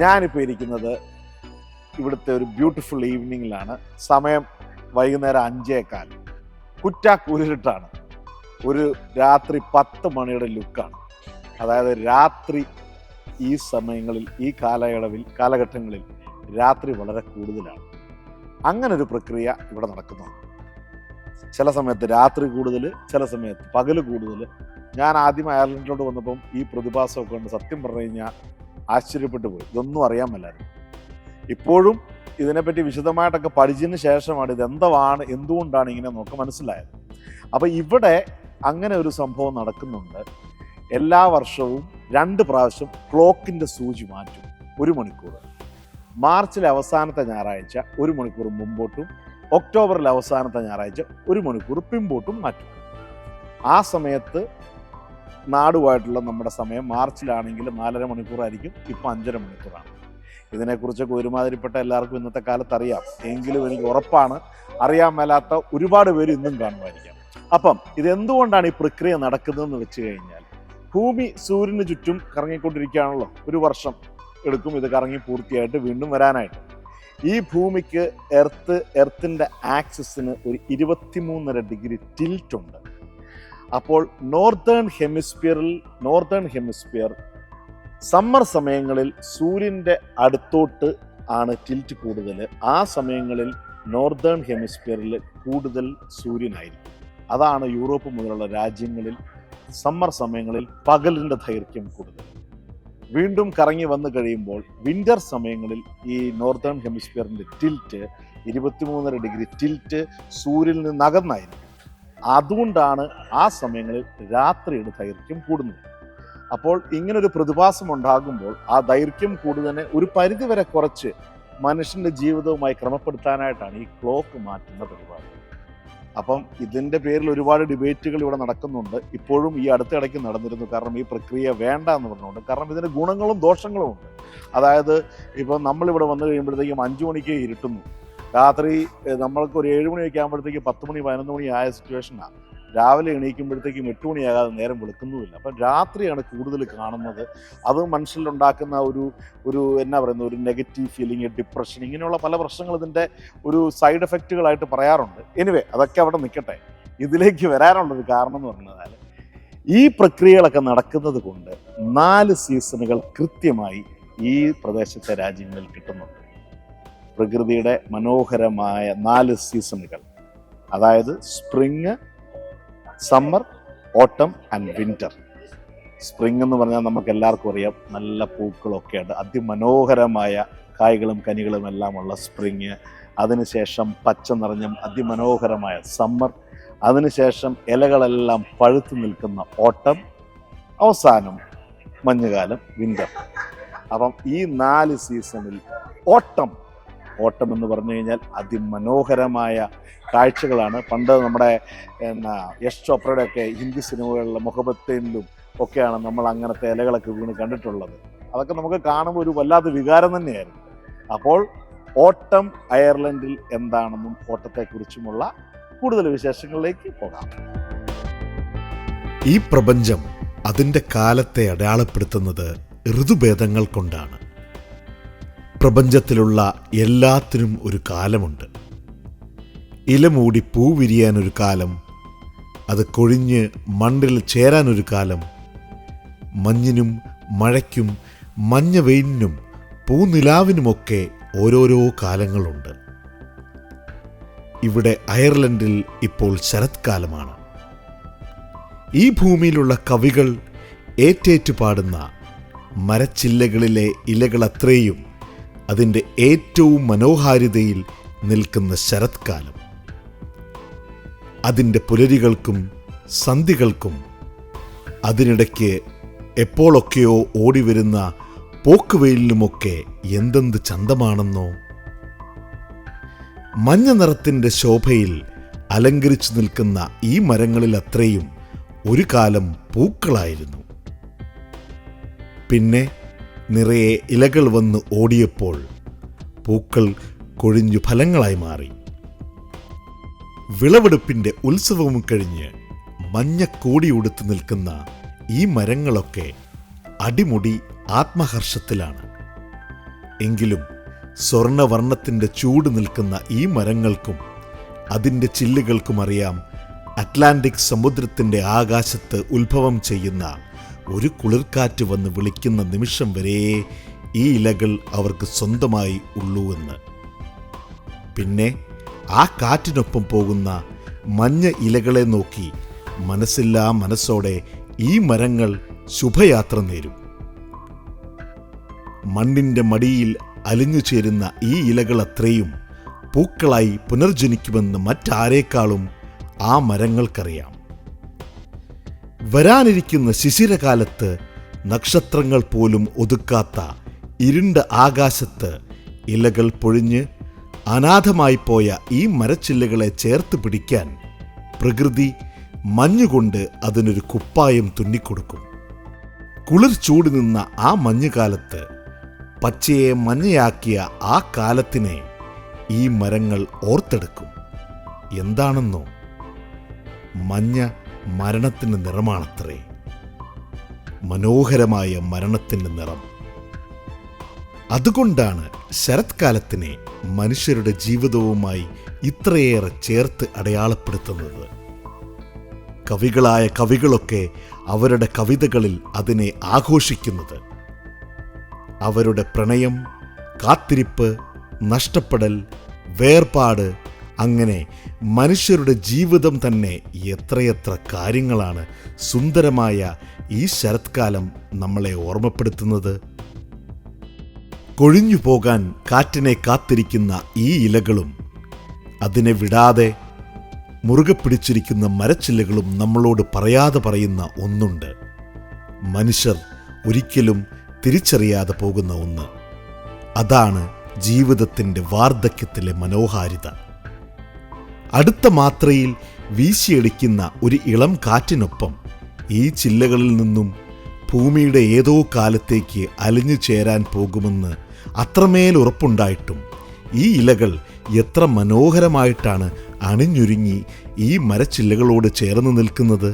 ഞാനിപ്പോൾ ഇരിക്കുന്നത് ഇവിടുത്തെ ഒരു ബ്യൂട്ടിഫുൾ ഈവനിങ്ങിലാണ്. സമയം വൈകുന്നേരം 5:15. കുറ്റാക്കൂരിട്ടാണ്. ഒരു രാത്രി 10 മണിയുടെ ലുക്കാണ്. അതായത് രാത്രി ഈ സമയങ്ങളിൽ, ഈ കാലഘട്ടങ്ങളിൽ രാത്രി വളരെ കൂടുതലാണ്. അങ്ങനൊരു പ്രക്രിയ ഇവിടെ നടക്കുന്നുണ്ട്. ചില സമയത്ത് രാത്രി കൂടുതൽ, ചില സമയത്ത് പകല് കൂടുതൽ. ഞാൻ ആദ്യം അയർലൻഡിലോട്ട് വന്നപ്പം ഈ പ്രതിഭാസമൊക്കെ കൊണ്ട് സത്യം പറഞ്ഞു കഴിഞ്ഞാൽ ആശ്ചര്യപ്പെട്ടു പോയി. ഇതൊന്നും അറിയാൻ മേലായിരുന്നു. ഇപ്പോഴും ഇതിനെപ്പറ്റി വിശദമായിട്ടൊക്കെ പഠിച്ചതിന് ശേഷമാണ് എന്തുകൊണ്ടാണ് ഇങ്ങനെ നമുക്ക് മനസ്സിലായത്. അപ്പോൾ ഇവിടെ അങ്ങനെ ഒരു സംഭവം നടക്കുന്നുണ്ട്. എല്ലാ വർഷവും 2 പ്രാവശ്യം ക്ലോക്കിൻ്റെ സൂചി മാറ്റും. 1 മണിക്കൂർ. മാർച്ചിലെ അവസാനത്തെ ഞായറാഴ്ച 1 മണിക്കൂർ മുമ്പോട്ടും, ഒക്ടോബറിലെ അവസാനത്തെ ഞായറാഴ്ച 1 മണിക്കൂർ പിമ്പോട്ടും മാറ്റും. ആ സമയത്ത് നാടുമായിട്ടുള്ള നമ്മുടെ സമയം മാർച്ചിലാണെങ്കിൽ 4.5 മണിക്കൂറായിരിക്കും. ഇപ്പം 5.5 മണിക്കൂറാണ്. ഇതിനെക്കുറിച്ചൊക്കെ ഒരുമാതിരിപ്പെട്ട എല്ലാവർക്കും ഇന്നത്തെ കാലത്ത് അറിയാം. എങ്കിലും എനിക്ക് ഉറപ്പാണ് അറിയാൻ മേലാത്ത ഒരുപാട് പേര് ഇന്നും കാണുമായിരിക്കാം. അപ്പം ഇതെന്തുകൊണ്ടാണ് ഈ പ്രക്രിയ നടക്കുന്നതെന്ന് വെച്ച് കഴിഞ്ഞാൽ, ഭൂമി സൂര്യന് ചുറ്റും കറങ്ങിക്കൊണ്ടിരിക്കുകയാണല്ലോ. 1 വർഷം എടുക്കും ഇത് കറങ്ങി പൂർത്തിയായിട്ട് വീണ്ടും വരാനായിട്ട്. ഈ ഭൂമിക്ക് എർത്തിൻ്റെ ആക്സിസിന് ഒരു 23.5 ഡിഗ്രി ടിൽറ്റ് ഉണ്ട്. അപ്പോൾ നോർത്തേൺ ഹെമിസ്ഫിയർ സമ്മർ സമയങ്ങളിൽ സൂര്യൻ്റെ അടുത്തോട്ട് ആണ് ടിൽറ്റ് കൂടുതൽ. ആ സമയങ്ങളിൽ നോർത്തേൺ ഹെമിസ്ഫിയറിൽ കൂടുതൽ സൂര്യനായിരിക്കും. അതാണ് യൂറോപ്പ് മുതലുള്ള രാജ്യങ്ങളിൽ സമ്മർ സമയങ്ങളിൽ പകലിൻ്റെ ദൈർഘ്യം കൂടുതൽ. വീണ്ടും കറങ്ങി വന്നു കഴിയുമ്പോൾ വിൻ്റർ സമയങ്ങളിൽ ഈ നോർത്തേൺ ഹെമിസ്ഫിയറിൻ്റെ ടിൽറ്റ് 23.5 ഡിഗ്രി ടിൽറ്റ് സൂര്യനിൽ നിന്ന് അകന്നായിരിക്കും. അതുകൊണ്ടാണ് ആ സമയങ്ങളിൽ രാത്രിയുടെ ദൈർഘ്യം കൂടുന്നത്. അപ്പോൾ ഇങ്ങനൊരു പ്രതിഭാസം ഉണ്ടാകുമ്പോൾ ആ ദൈർഘ്യം കൂടുതലിനെ ഒരു പരിധിവരെ കുറച്ച് മനുഷ്യൻ്റെ ജീവിതവുമായി ക്രമപ്പെടുത്താനായിട്ടാണ് ഈ ക്ലോക്ക് മാറ്റുന്ന പരിപാടി. അപ്പം ഇതിൻ്റെ പേരിൽ ഒരുപാട് ഡിബേറ്റുകൾ ഇവിടെ നടക്കുന്നുണ്ട്. ഇപ്പോഴും ഈ അടുത്തിടയ്ക്ക് നടന്നിരുന്നു. കാരണം ഈ പ്രക്രിയ വേണ്ട എന്ന് പറഞ്ഞുകൊണ്ട്. കാരണം ഇതിന് ഗുണങ്ങളും ദോഷങ്ങളും ഉണ്ട്. അതായത് ഇപ്പം നമ്മളിവിടെ വന്നു കഴിയുമ്പോഴത്തേക്കും 5 മണിക്ക് ഇരുട്ടുന്നു. രാത്രി നമ്മൾക്ക് ഒരു 7 മണിയൊക്കെ ആകുമ്പോഴത്തേക്ക് 10 മണി 11 മണി ആയ സിറ്റുവേഷനാണ്. രാവിലെ എണീക്കുമ്പോഴത്തേക്കും 8 മണിയാകാതെ നേരം വെളുക്കുന്നുമില്ല. അപ്പം രാത്രിയാണ് കൂടുതൽ കാണുന്നത്. അത് മനുഷ്യരിലുണ്ടാക്കുന്ന ഒരു ഒരു നെഗറ്റീവ് ഫീലിംഗ്, ഡിപ്രഷൻ, ഇങ്ങനെയുള്ള പല പ്രശ്നങ്ങൾ ഇതിൻ്റെ ഒരു സൈഡ് എഫക്റ്റുകളായിട്ട് പറയാറുണ്ട്. എനിവേ അതൊക്കെ അവിടെ നിൽക്കട്ടെ. ഇതിലേക്ക് വരാനുള്ളൊരു കാരണം എന്ന് പറഞ്ഞാൽ, ഈ പ്രക്രിയകളൊക്കെ നടക്കുന്നത് കൊണ്ട് 4 സീസണുകൾ കൃത്യമായി ഈ പ്രദേശത്തെ രാജ്യങ്ങളിൽ കിട്ടുന്നുണ്ട്. പ്രകൃതിയുടെ മനോഹരമായ 4 സീസണുകൾ. അതായത് സ്പ്രിങ്, സമ്മർ, ഓട്ടം ആൻഡ് വിൻ്റർ. സ്പ്രിംഗ് എന്ന് പറഞ്ഞാൽ നമുക്ക് എല്ലാവർക്കും അറിയാം, നല്ല പൂക്കളൊക്കെയുണ്ട്, അതിമനോഹരമായ കായ്കളും കനികളും എല്ലാമുള്ള സ്പ്രിങ്. അതിനുശേഷം പച്ച നിറഞ്ഞ അതിമനോഹരമായ സമ്മർ. അതിനുശേഷം ഇലകളെല്ലാം പഴുത്തു നിൽക്കുന്ന ഓട്ടം. അവസാനം മഞ്ഞുകാലം, വിൻ്റർ. അപ്പം ഈ 4 സീസണിൽ ഓട്ടം എന്ന് പറഞ്ഞു കഴിഞ്ഞാൽ അതിമനോഹരമായ കാഴ്ചകളാണ്. പണ്ട് നമ്മുടെ യശ് ചോപ്രയുടെ ഒക്കെ ഹിന്ദി സിനിമകളിലെ മുഹബത്തേനിലും ഒക്കെയാണ് നമ്മൾ അങ്ങനത്തെ ഇലകളൊക്കെ വീണ് കണ്ടിട്ടുള്ളത്. അതൊക്കെ നമുക്ക് കാണുമ്പോൾ ഒരു വല്ലാത്ത വികാരം തന്നെയായിരുന്നു. അപ്പോൾ ഓട്ടം അയർലൻഡിൽ എന്താണെന്നും ഓട്ടത്തെക്കുറിച്ചുമുള്ള കൂടുതൽ വിശേഷങ്ങളിലേക്ക് പോകാം. ഈ പ്രപഞ്ചം അതിൻ്റെ കാലത്തെ അടയാളപ്പെടുത്തുന്നത് ഋതുഭേദങ്ങൾ കൊണ്ടാണ്. പ്രപഞ്ചത്തിലുള്ള എല്ലാത്തിനും ഒരു കാലമുണ്ട്. ഇല മൂടി പൂ വിരിയാനൊരു കാലം, അത് കൊഴിഞ്ഞ് മണ്ണിൽ ചേരാനൊരു കാലം, മഞ്ഞിനും മഴയ്ക്കും മഞ്ഞ വെയിലിനും പൂനിലാവിനുമൊക്കെ ഓരോരോ കാലങ്ങളുണ്ട്. ഇവിടെ അയർലൻഡിൽ ഇപ്പോൾ ശരത്കാലമാണ്. ഈ ഭൂമിയിലുള്ള കവികൾ ഏറ്റേറ്റു പാടുന്ന മരച്ചില്ലകളിലെ ഇലകളത്രയും അതിൻ്റെ ഏറ്റവും മനോഹാരിതയിൽ നിൽക്കുന്ന ശരത്കാലം. അതിൻ്റെ പുലരികൾക്കും സന്ധികൾക്കും അതിനിടയ്ക്ക് എപ്പോഴൊക്കെയോ ഓടിവരുന്ന പോക്കുവെയിലിനുമൊക്കെ എന്തെന്ത് ചന്തമാണെന്നോ. മഞ്ഞ നിറത്തിൻ്റെ ശോഭയിൽ അലങ്കരിച്ചു നിൽക്കുന്ന ഈ മരങ്ങളിൽ അത്രയും ഒരു കാലം പൂക്കളായിരുന്നു. പിന്നെ നിറയെ ഇലകൾ വന്ന് ഓടിയപ്പോൾ പൂക്കൾ കൊഴിഞ്ഞു ഫലങ്ങളായി മാറി. വിളവെടുപ്പിൻ്റെ ഉത്സവവും കഴിഞ്ഞ് മഞ്ഞക്കോടി ഉടുത്തു നിൽക്കുന്ന ഈ മരങ്ങളൊക്കെ അടിമുടി ആത്മഹർഷത്തിലാണ്. എങ്കിലും സ്വർണവർണ്ണത്തിൻ്റെ ചൂട് നിൽക്കുന്ന ഈ മരങ്ങൾക്കും അതിൻ്റെ ചില്ലുകൾക്കും അറിയാം, അറ്റ്ലാന്റിക് സമുദ്രത്തിൻ്റെ ആകാശത്ത് ഉത്ഭവം ചെയ്യുന്ന ഒരു കുളിർക്കാറ്റ് വന്ന് വിളിക്കുന്ന നിമിഷം വരെ ഈ ഇലകൾ അവർക്ക് സ്വന്തമായി ഉള്ളൂവെന്ന്. പിന്നെ ആ കാറ്റിനൊപ്പം പോകുന്ന മഞ്ഞ ഇലകളെ നോക്കി മനസ്സില്ലാ മനസ്സോടെ ഈ മരങ്ങൾ ശുഭയാത്ര നേരും. മണ്ണിൻ്റെ മടിയിൽ അലിഞ്ഞു ചേരുന്ന ഈ ഇലകൾ അത്രയും പൂക്കളായി പുനർജനിക്കുമെന്ന് മറ്റാരേക്കാളും ആ മരങ്ങൾക്കറിയാം. വരാനിരിക്കുന്ന ശിശിരകാലത്ത് നക്ഷത്രങ്ങൾ പോലും ഒതുക്കാത്ത ഇരുണ്ട ആകാശത്ത് ഇലകൾ പൊഴിഞ്ഞ് അനാഥമായി പോയ ഈ മരച്ചില്ലകളെ ചേർത്ത് പിടിക്കാൻ പ്രകൃതി മഞ്ഞുകൊണ്ട് അതിനൊരു കുപ്പായം തുന്നിക്കൊടുക്കും. കുളിർ ചൂട് നിന്ന ആ മഞ്ഞുകാലത്ത് പച്ചയെ മഞ്ഞയാക്കിയ ആ കാലത്തിനെ ഈ മരങ്ങൾ ഓർത്തെടുക്കും. എന്താണെന്നോ? മഞ്ഞ മരണത്തിൻ്റെ നിറമാണത്രേ. മനോഹരമായ മരണത്തിൻ്റെ നിറം. അതുകൊണ്ടാണ് ശരത്കാലത്തിനെ മനുഷ്യരുടെ ജീവിതവുമായി ഇത്രയേറെ ചേർത്ത് അടയാളപ്പെടുത്തുന്നത്. കവികളായ കവികളൊക്കെ അവരുടെ കവിതകളിൽ അതിനെ ആഘോഷിക്കുന്നത്. അവരുടെ പ്രണയം, കാത്തിരിപ്പ്, നഷ്ടപ്പെടൽ, വേർപാട്, അങ്ങനെ മനുഷ്യരുടെ ജീവിതം തന്നെ എത്രയെത്ര കാര്യങ്ങളാണ് സുന്ദരമായ ഈ ശരത്കാലം നമ്മളെ ഓർമ്മപ്പെടുത്തുന്നത്. കൊഴിഞ്ഞു പോകാൻ കാറ്റിനെ കാത്തിരിക്കുന്ന ഈ ഇലകളും അതിനെ വിടാതെ മുറുകെ പിടിച്ചിരിക്കുന്ന മരച്ചില്ലകളും നമ്മളോട് പറയാതെ പറയുന്ന ഒന്നുണ്ട്. മനുഷ്യർ ഒരിക്കലും തിരിച്ചറിയാതെ പോകുന്ന ഒന്ന്. അതാണ് ജീവിതത്തിൻ്റെ വാർദ്ധക്യത്തിലെ മനോഹാരിത. അടുത്ത മാത്രയിൽ വീശിയടിക്കുന്ന ഒരു ഇളം കാറ്റിനൊപ്പം ഈ ചില്ലകളിൽ നിന്നും ഭൂമിയുടെ ഏതോ കാലത്തേക്ക് അലിഞ്ഞു ചേരാൻ പോകുമെന്ന് അത്രമേൽ ഉറപ്പുണ്ടായിട്ടും ഈ ഇലകൾ എത്ര മനോഹരമായിട്ടാണ് അണിഞ്ഞൊരുങ്ങി ഈ മരച്ചില്ലകളോട് ചേർന്ന് നിൽക്കുന്നത്.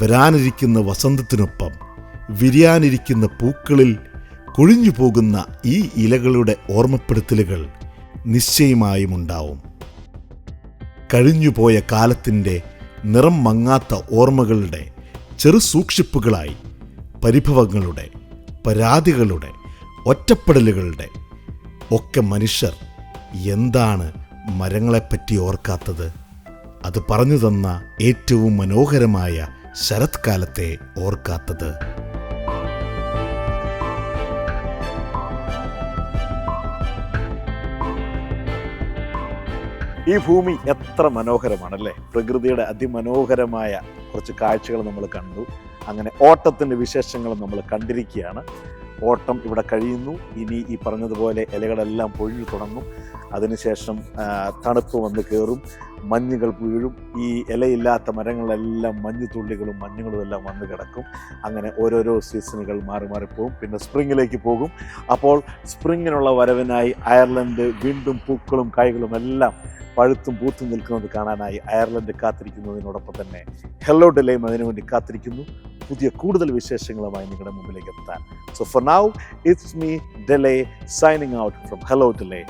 വരാനിരിക്കുന്ന വസന്തത്തിനൊപ്പം വിരിയാനിരിക്കുന്ന പൂക്കളിൽ കൊഴിഞ്ഞു പോകുന്ന ഈ ഇലകളുടെ ഓർമ്മപ്പെടുത്തലുകൾ നിശ്ചയമായും ഉണ്ടാവും. കഴിഞ്ഞുപോയ കാലത്തിൻ്റെ നിറം മങ്ങാത്ത ഓർമ്മകളുടെ ചെറു സൂക്ഷിപ്പുകളായി പരിഭവങ്ങളുടെ, പരാതികളുടെ, ഒറ്റപ്പെടലുകളുടെ ഒക്കെ മനുഷ്യർ എന്താണ് മരങ്ങളെപ്പറ്റി ഓർക്കാത്തത്? അത് പറഞ്ഞു തന്ന ഏറ്റവും മനോഹരമായ ശരത്കാലത്തെ ഓർക്കാത്തത്. ഈ ഭൂമി എത്ര മനോഹരമാണല്ലേ. പ്രകൃതിയുടെ അതിമനോഹരമായ കുറച്ച് കാഴ്ചകൾ നമ്മൾ കണ്ടു. അങ്ങനെ ഓട്ടത്തിൻ്റെ വിശേഷങ്ങൾ നമ്മൾ കണ്ടിരിക്കുകയാണ്. ഓട്ടം ഇവിടെ കഴിയുന്നു. ഇനി ഈ പറഞ്ഞതുപോലെ ഇലകളെല്ലാം പൊഴിഞ്ഞു തുടങ്ങും. അതിനുശേഷം തണുപ്പ് വന്ന് കയറും, മഞ്ഞുകൾ വീഴും. ഈ ഇലയില്ലാത്ത മരങ്ങളെല്ലാം മഞ്ഞുതുള്ളികളും മഞ്ഞുകളും എല്ലാം വന്ന് കിടക്കും. അങ്ങനെ ഓരോരോ സീസണുകൾ മാറി മാറിപ്പോവും. പിന്നെ സ്പ്രിങ്ങിലേക്ക് പോകും. അപ്പോൾ സ്പ്രിങ്ങിനുള്ള വരവിനായി അയർലൻഡ് വീണ്ടും പൂക്കളും കായ്കളും എല്ലാം പഴുത്തും പൂത്തും നിൽക്കുന്നത് കാണാനായി അയർലൻഡ് കാത്തിരിക്കുന്നതിനോടൊപ്പം തന്നെ ഹെല്ലോ ഡെലേയും അതിനുവേണ്ടി കാത്തിരിക്കുന്നു, പുതിയ കൂടുതൽ വിശേഷങ്ങളുമായി നിങ്ങളുടെ മുമ്പിലേക്ക് എത്താൻ. So for now, it's me, Dele, signing out from Hello Dele.